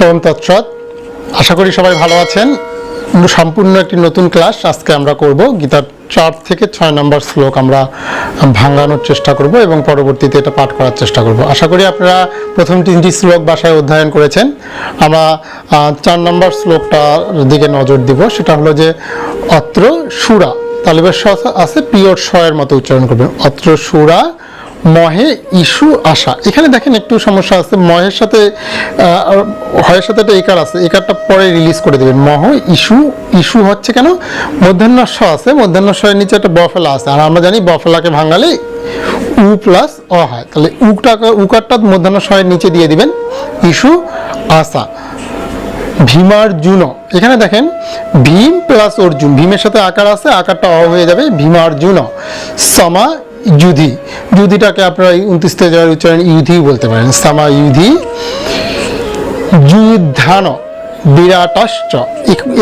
ওম তৎসৎ। আশা করি সবাই ভালো আছেন। সম্পূর্ণ একটি নতুন ক্লাস আজকে আমরা করব। গীতার 4 থেকে 6 নম্বর শ্লোক আমরা ভাঙানোর চেষ্টা করব এবং পরবর্তীতে এটা পাঠ করার চেষ্টা করব। আশা করি আপনারা প্রথম 3টি শ্লোক বাসায় অধ্যয়ন করেছেন। আমরা 4 নম্বর শ্লোকটার দিকে নজর দিব। সেটা হলো যে অত্র সুরা, তালিবের স আছে, পিওর স এর মতো উচ্চারণ করবেন। অত্র সুরা মহে ইস্যু আশা। এখানে দেখেন একটু সমস্যা আছে, মহের সাথে হয়ের সাথে একটা একার আছে, একারটা পরে রিলিজ করে দেবেন। মহ ইস্যু, ইস্যু হচ্ছে কেন, মধ্যাহ্ন স আছে, মধ্যাহ্ন স্বয়ের নিচে একটা বফেলা আছে, আর আমরা জানি বফেলাকে ভাঙালে উ প্লাস অ হয়, তাহলে উকারটা মধ্যাহ্ন স্বয়ের নিচে দিয়ে দিবেন। ইস্যু আশা। ভীমার্জুন, এখানে দেখেন ভীম প্লাস অর্জুন, ভীমের সাথে আকার আছে, আকারটা অ হয়ে যাবে। ভীমার্জুন সমা যুধি, যুধিটাকে আপনারা 29 তে যাওয়ার উচ্চারণ ইউধি বলতে পারেন। সামা ইউধি যুদ্ধান বিরাটশ্চ,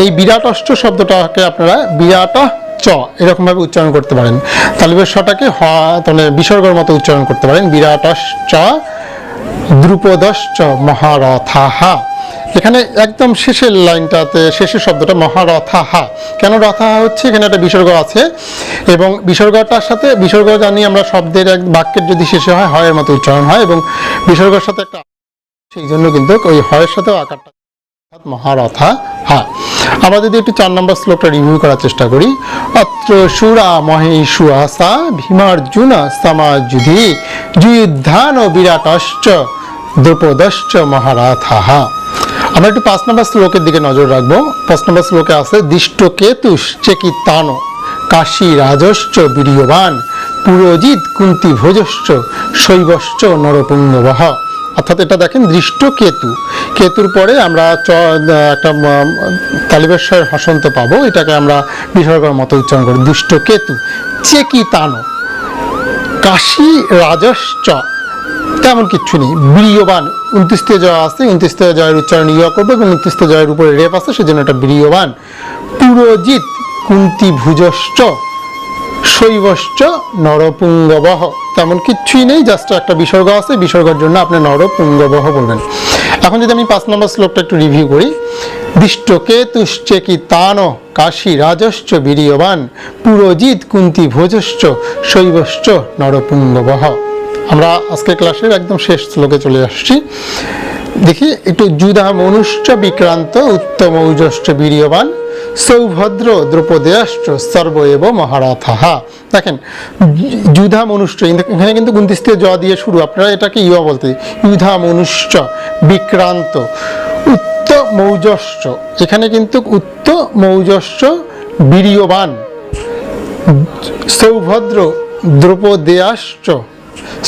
এই বিরাটশ্চ শব্দটাকে আপনারা বিরাট চ এরকম ভাবে উচ্চারণ করতে পারেন। তালিবের শটাকে হ মানে বিসর্গের মতো উচ্চারণ করতে পারেন। বিরাটশ্চ দ্রুপদশ্চ মহারথাহা। এখানে একদম শেষের লাইনটাতে শেষের শব্দটা মহারথাহা। কেন রথাহা হচ্ছে, এখানে একটা বিসর্গ আছে এবং বিসর্গটার সাথে, বিসর্গ জানি আমরা শব্দের এক বাক্যের যদি শেষে হয় হয়ের মতো উচ্চারণ হয় এবং বিসর্গের সাথে একটা, সেই জন্য কিন্তু ওই হয়ের সাথেও আকারটা মহারথাহা। আমরা যদি একটু 4 নম্বর শ্লোকটা রিভিউ করার চেষ্টা করি। অত্র সুরা মহেশু আসা ভীমার্জুন সমাযুধি যুদ্ধান বিরাটশ্চ দ্রুপদশ্চ মহারথাহা। আমরা একটু 5 নম্বর শ্লোকের দিকে নজর রাখবো। 5 নম্বর শ্লোকে আছে দৃষ্টকেতুষ চেকিতান কাশী রাজশ্চ বীর্যবান পুরোজিৎ কুন্তি ভোজশ্চ শৈবশ্চ নরপুঙ্গবহ। অর্থাৎ এটা দেখেন দৃষ্টকেতু, কেতুর পরে আমরা একটা তালিবের স্বরের হসন্ত পাবো, এটাকে আমরা বিসর্গের মতো উচ্চারণ করি। দৃষ্টকেতু চেকিতান কাশী রাজশ্চ, তেমন কিচ্ছু নেই। বীর্যবান 29 তে জয় আছে, 29 তে জয়ের উচ্চারণ ইয়া করবো এবং 29 তে জয়ের উপরে রেপ আছে, সেজন্য এটা বীর্যবান। পুরোজিৎ কুন্তি ভুজশ্চ শৈবশ্চ নরপুঙ্গবহ, তেমন কিচ্ছুই নেই, জাস্ট একটা বিসর্গ আছে, বিসর্গের জন্য আপনি নরপুঙ্গবহ বলবেন। এখন যদি আমি 5 নম্বর শ্লোকটা একটু রিভিউ করি। দৃষ্টকেতুশ্চেকিতান কাশী রাজশ্চ বীর্যবান পুরোজিৎ কুন্তি ভোজশ্চ শৈবশ্চ নরপুঙ্গবহ। আমরা আজকে ক্লাসের একদম শেষ শ্লোকে চলে আসছি। দেখি একটু। যুধা মনুষ্চ বিক্রান্ত উত্তম ঔজশ্চ বীর্যবান সৌভদ্র দ্রৌপদেয়াশ্চ সর্বএব মহারথাহা। দেখেন যুধা মনুষ্য, এখানে কিন্তু 29 তে জ দিয়ে শুরু, আপনারা এটাকে ইয়া বলতে, যুধা মনুষ্য বিক্রান্ত উত্তমৌজশ্চ, এখানে কিন্তু উত্তমৌজশ্চ বীর্যবান সৌভদ্র দ্রৌপদেয়াশ্চ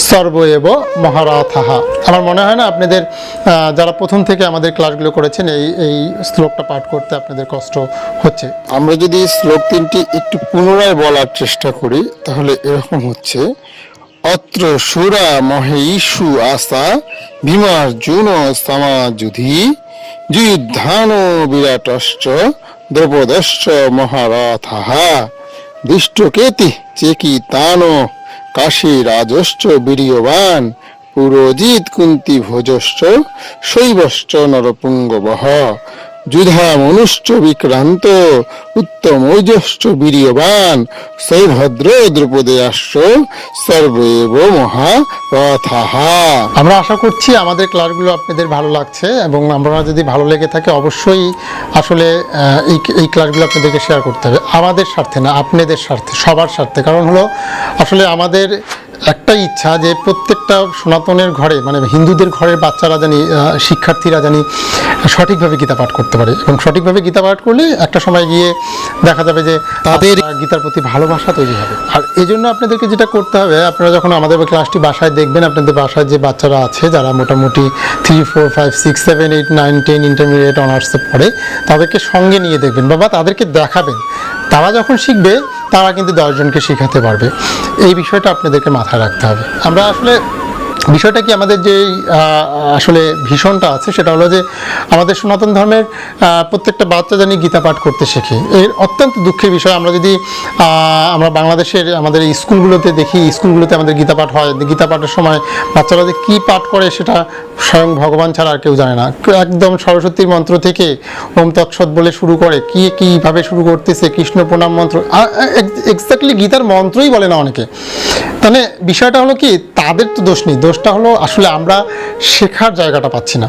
সর্বএব মহারথাহা। আমার মনে হয় না আপনাদের যারা প্রথম থেকে আমাদের ক্লাসগুলো করেছেন এই শ্লোকটা পাঠ করতে আপনাদের কষ্ট হচ্ছে। আমরা যদি শ্লোক 3টি একটু পুনরায় বলার চেষ্টা করি তাহলে এরকম হচ্ছে। অত্র সুরা মহেশু আসা ভীমার্জুন সমাযুধি যুদ্ধান বিরাটশ্চ দ্রৌপদশ্চ মহারথাহা দৃষ্টকেতি চেকিতান কাশী রাজশ্চ বীর্যবান পুরোজিৎ কুন্তি ভোজশ্চ শৈবশ্চ নরপুঙ্গবহ যুধা মনুশ্চ বিক্রান্ত উত্তমৌজশ্চ বীর্যবান সৌভদ্র দ্রৌপদেয়াশ্চ সর্বএব মহারথাহা। আমরা আশা করছি আমাদের ক্লাসগুলো আপনাদের ভালো লাগছে এবং আমরা যদি ভালো লেগে থাকে অবশ্যই আসলে এই ক্লাসগুলো আপনাদেরকে শেয়ার করতে হবে, আমাদের স্বার্থে না, আপনাদের স্বার্থে, সবার স্বার্থে। কারণ হলো আসলে আমাদের একটা ইচ্ছা যে প্রত্যেকটা সনাতনের ঘরে, মানে হিন্দুদের ঘরের বাচ্চারা জানি, শিক্ষার্থীরা জানি সঠিকভাবে গীতা পাঠ করতে পারে এবং সঠিকভাবে গীতা পাঠ করলে একটা সময় গিয়ে দেখা যাবে যে তাদের গীতার প্রতি ভালোবাসা তৈরি হবে। আর এই জন্য আপনাদেরকে যেটা করতে হবে, আপনারা যখন আমাদের ক্লাসটি বাসায় দেখবেন, আপনাদের বাসায় যে বাচ্চারা আছে যারা মোটামুটি 3, 4, 5, 6, 7, 8, 9, 10 ইন্টারমিডিয়েট অনার্সে পড়ে, তাদেরকে সঙ্গে নিয়ে দেখবেন বাবা, তাদেরকে দেখাবেন। তারা যখন শিখবে তারা কিন্তু 10 জনকে শেখাতে পারবে। এই বিষয়টা আপনাদেরকে মাথায় রাখতে হবে। আমরা আসলে বিষয়টা কি, আমাদের যে আসলে ভীষণটা আছে সেটা হলো যে আমাদের সনাতন ধর্মের প্রত্যেকটা বাচ্চা জানি গীতা পাঠ করতে শেখে। এর অত্যন্ত দুঃখের বিষয়, আমরা যদি আমরা বাংলাদেশের আমাদের স্কুলগুলোতে দেখি, স্কুলগুলোতে আমাদের গীতা পাঠ হয়, গীতা পাঠের সময় বাচ্চারা যে কী পাঠ করে সেটা স্বয়ং ভগবান ছাড়া আর কেউ জানে না। একদম সরস্বতীর মন্ত্র থেকে ওম তৎসৎ বলে শুরু করে, কীভাবে শুরু করতেছে, কৃষ্ণ প্রণাম মন্ত্র, এক্স্যাক্টলি গীতার মন্ত্রই বলে না অনেকে। তাহলে বিষয়টা হলো কি, তাদের তো দোষ নেই, দোষটা হলো আসলে আমরা শেখার জায়গাটা পাচ্ছি না।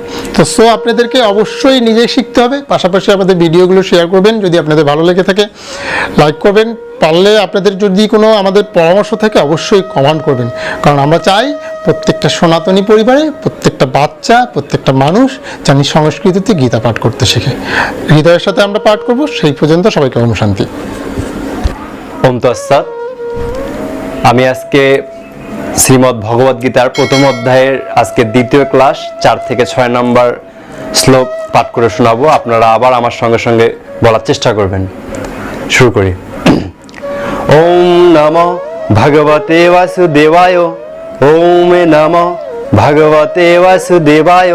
তো আপনাদেরকে অবশ্যই নিজে শিখতে হবে, পাশাপাশি আমাদের ভিডিওগুলো শেয়ার করবেন, যদি আপনাদের ভালো লেগে থাকে লাইক করবেন, পারলে আপনাদের যদি কোনো আমাদের পরামর্শ থাকে অবশ্যই কমেন্ট করবেন। কারণ আমরা চাই প্রত্যেকটা সনাতনী পরিবারে প্রত্যেকটা বাচ্চা, প্রত্যেকটা মানুষ জানি সংস্কৃতিতে গীতা পাঠ করতে শেখে। হৃদয়ের সাথে আমরা পাঠ করব। সেই পর্যন্ত সবাইকে ওম শান্তি। ওম তৎসৎ। আমি আজকে শ্রীমদ্ ভগবদ গীতার প্রথম অধ্যায়ের আজকে দ্বিতীয় ক্লাস 4 থেকে 6 নম্বর শ্লোক পাঠ করে শোনাবো। আপনারা আবার আমার সঙ্গে সঙ্গে বলার চেষ্টা করবেন। শুরু করি। ওম নমঃ ভগবতে বাসুদেবায়। ওম নমঃ ভগবতে বাসুদেবায়।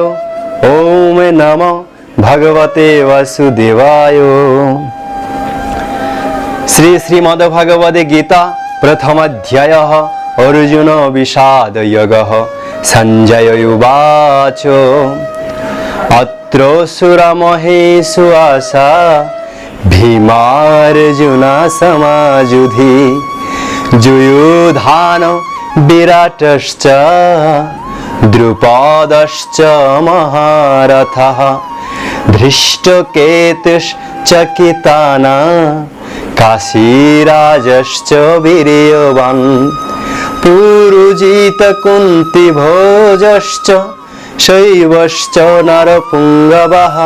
ওম নমঃ ভগবতে বাসুদেবায়। শ্রীমদ্ ভগবদ গীতা প্রথম অধ্যায়। অর্জুন বিষাদ যোগঃ। সঞ্জয় উবাচ অত্র সুরমহেষু আশা ভীমার্জুন সমাযুধি। যুয়োধান বিরাটশ্চ দ্রুপদশ্চ মহারথঃ। ধৃষ্টকেতুশ্চকিতানা কাশীরাজশ্চ বীর্যবান। পুরুজিত কুন্তিভোজশ্চ শৈবশ্চ নরপুঙ্গবঃ।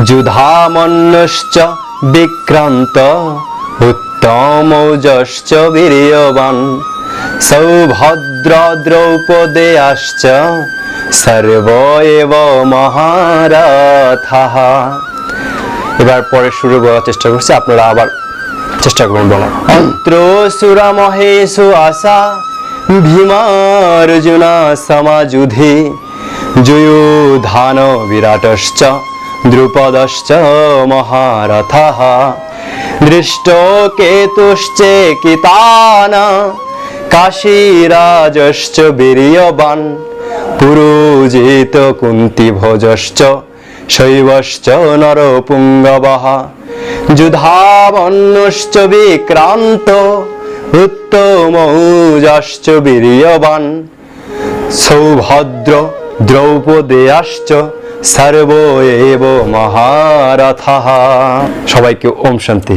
যুধামন্যশ্চ বিক্রান্ত উত্তমৌজশ্চ বীর্যবান। সৌভদ্র দ্রৌপদেয়াশ্চ সর্ব এব মহারথঃ। এবার পরে শুরু করার চেষ্টা করছি, আপনারা আবার চেষ্টা করবেন বলা। অত্র সুরমহেষু আশা ভীমার্জুন সমাযুধি। যুয়োধান বিরাটশ্চ দ্রুপদশ্চ মহারথঃ। দৃষ্টকেতুশ্চেকিতানা কাশীরাজশ্চ বীর্যবান। পুরুজিত কুন্তিভোজশ্চ শৈবশ্চ নরপুঙ্গবঃ। যুধামন্যশ্চ বিক্রান্ত উত্তমৌজশ্চ বীর্যবান। সৌভদ্র দ্রৌপদেয়াশ্চ সর্ব এব মহারথঃ। সবাইকে ওম শান্তি।